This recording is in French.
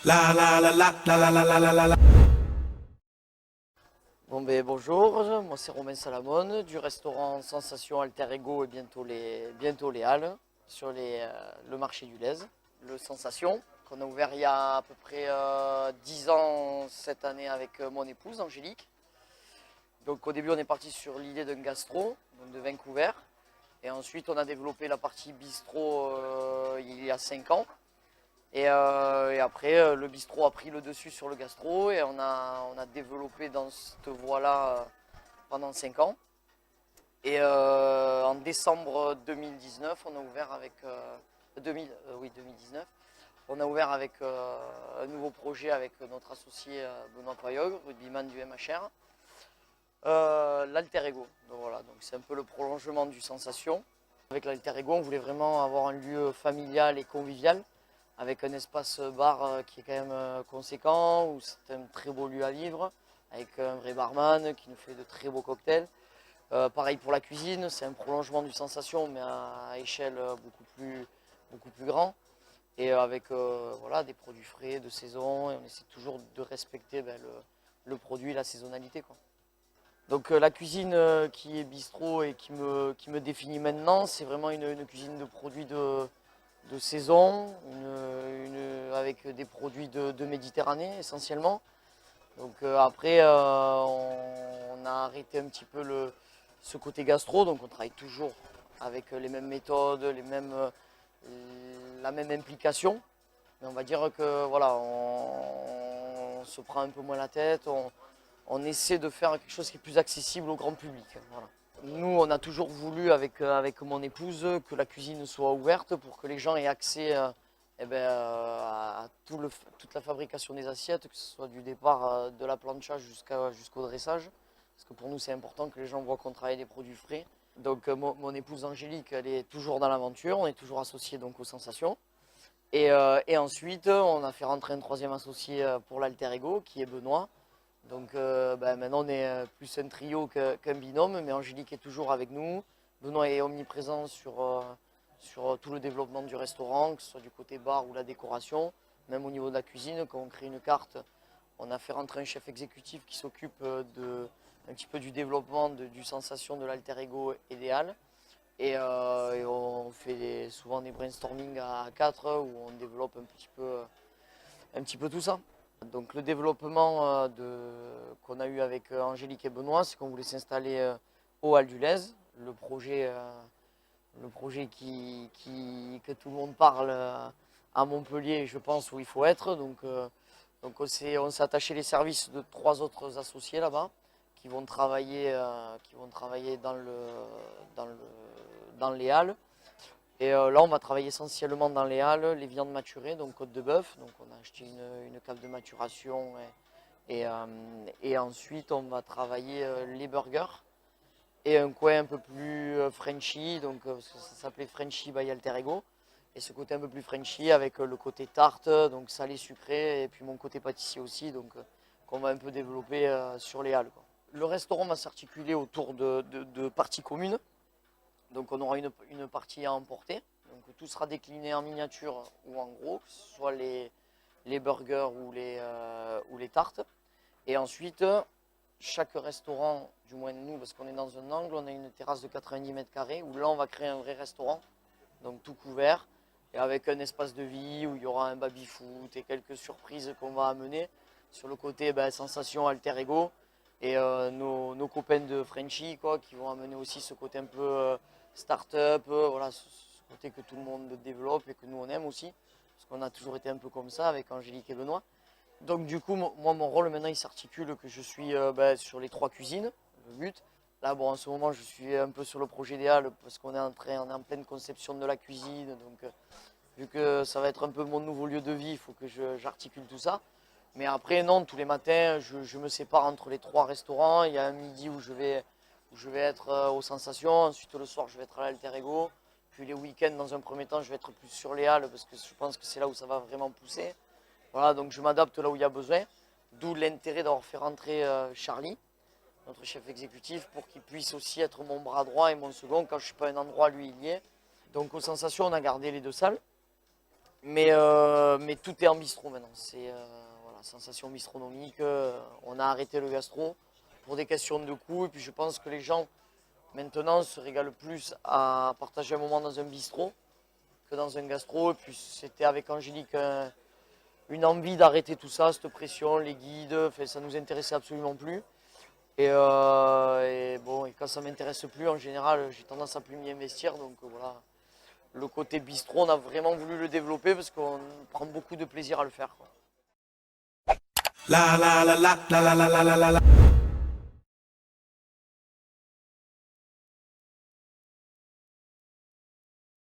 La la la la la la la la la la la. Bonjour, moi c'est Romain Salamone du restaurant Sensation Alter Ego et bientôt les Halles sur le marché du Lez, le Sensation, qu'on a ouvert il y a à peu près 10 ans cette année avec mon épouse Angélique. Donc au début on est parti sur l'idée d'un gastro, donc de vin couvert, et ensuite on a développé la partie bistrot il y a 5 ans. Et après, le bistrot a pris le dessus sur le gastro et on a développé dans cette voie-là pendant 5 ans. Et en décembre 2019, on a ouvert avec 2019, on a ouvert avec un nouveau projet avec notre associé Benoît Payogue, rugbyman du MHR, l'Alter Ego. Donc voilà, donc c'est un peu le prolongement du Sensation. Avec l'Alter Ego, on voulait vraiment avoir un lieu familial et convivial, avec un espace bar qui est quand même conséquent, où c'est un très beau lieu à vivre, avec un vrai barman qui nous fait de très beaux cocktails. Pareil pour la cuisine, c'est un prolongement du Sensation, mais à échelle beaucoup plus grand. Et avec voilà, des produits frais de saison, et on essaie toujours de respecter le produit, la saisonnalité, quoi. Donc la cuisine qui est bistrot et qui me définit maintenant, c'est vraiment une cuisine de produits de saison, avec des produits de Méditerranée essentiellement. Donc après, on a arrêté un petit peu ce côté gastro, donc on travaille toujours avec les mêmes méthodes, la même implication. Mais on va dire que voilà, on se prend un peu moins la tête, on essaie de faire quelque chose qui est plus accessible au grand public. Voilà. Nous, on a toujours voulu, avec mon épouse, que la cuisine soit ouverte pour que les gens aient accès à toute la fabrication des assiettes, que ce soit du départ de la plancha jusqu'au dressage. Parce que pour nous, c'est important que les gens voient qu'on travaille des produits frais. Donc, mon épouse Angélique, elle est toujours dans l'aventure, on est toujours associés donc aux sensations. Et ensuite, on a fait rentrer un troisième associé pour l'Alter Ego, qui est Benoît. Donc maintenant on est plus un trio qu'un binôme, mais Angélique est toujours avec nous. Benoît est omniprésent sur tout le développement du restaurant, que ce soit du côté bar ou la décoration, même au niveau de la cuisine. Quand on crée une carte, on a fait rentrer un chef exécutif qui s'occupe un petit peu du développement du Sensation, de l'Alter Ego et des Halles. Et on fait souvent des brainstorming à 4 où on développe un petit peu tout ça. Donc le développement qu'on a eu avec Angélique et Benoît, c'est qu'on voulait s'installer au Hall du Lez, le projet que tout le monde parle à Montpellier, je pense, où il faut être. Donc on s'est attaché les services de 3 autres associés là-bas qui vont travailler dans, le, dans les halles. Et là, on va travailler essentiellement dans les halles, les viandes maturées, donc côte de bœuf. Donc on a acheté une cave de maturation et ensuite on va travailler les burgers et un coin un peu plus Frenchy, donc ça s'appelait Frenchy by Alter Ego. Et ce côté un peu plus Frenchy avec le côté tarte, donc salé sucré, et puis mon côté pâtissier aussi, donc qu'on va un peu développer sur les halles, quoi. Le restaurant va s'articuler autour de parties communes. Donc on aura une partie à emporter. Donc tout sera décliné en miniature ou en gros, que ce soit les burgers ou les tartes. Et ensuite, chaque restaurant, du moins nous, parce qu'on est dans un angle, on a une terrasse de 90 mètres carrés où là on va créer un vrai restaurant, donc tout couvert, et avec un espace de vie où il y aura un baby-foot et quelques surprises qu'on va amener sur le côté sensation alter ego. Et nos copains de Frenchy quoi, qui vont amener aussi ce côté un peu start-up, voilà, ce côté que tout le monde développe et que nous on aime aussi, parce qu'on a toujours été un peu comme ça avec Angélique et Benoît. Donc du coup, moi mon rôle maintenant il s'articule que je suis sur les 3 cuisines, le but. Là bon en ce moment je suis un peu sur le projet des halles parce qu'on est on est en pleine conception de la cuisine, donc vu que ça va être un peu mon nouveau lieu de vie, il faut que j'articule tout ça. Mais après non, tous les matins je me sépare entre les 3 restaurants. Il y a un midi où je vais être aux sensations, ensuite le soir je vais être à l'Alter Ego, puis les week-ends dans un premier temps je vais être plus sur les halles parce que je pense que c'est là où ça va vraiment pousser. Voilà, donc je m'adapte là où il y a besoin, d'où l'intérêt d'avoir fait rentrer Charlie, notre chef exécutif, pour qu'il puisse aussi être mon bras droit et mon second. Quand je ne suis pas à un endroit, lui il y est. Donc aux sensations on a gardé les 2 salles. Mais tout est en bistrot maintenant. C'est voilà, sensation bistronomique. On a arrêté le gastro pour des questions de coût. Et puis je pense que les gens maintenant se régalent plus à partager un moment dans un bistrot que dans un gastro. Et puis c'était avec Angélique une envie d'arrêter tout ça, cette pression, les guides. Enfin, ça nous intéressait absolument plus. Et bon, et quand ça m'intéresse plus, en général, j'ai tendance à plus m'y investir. Donc voilà, le côté bistrot, on a vraiment voulu le développer parce qu'on prend beaucoup de plaisir à le faire, quoi. La la la la la la la la la la.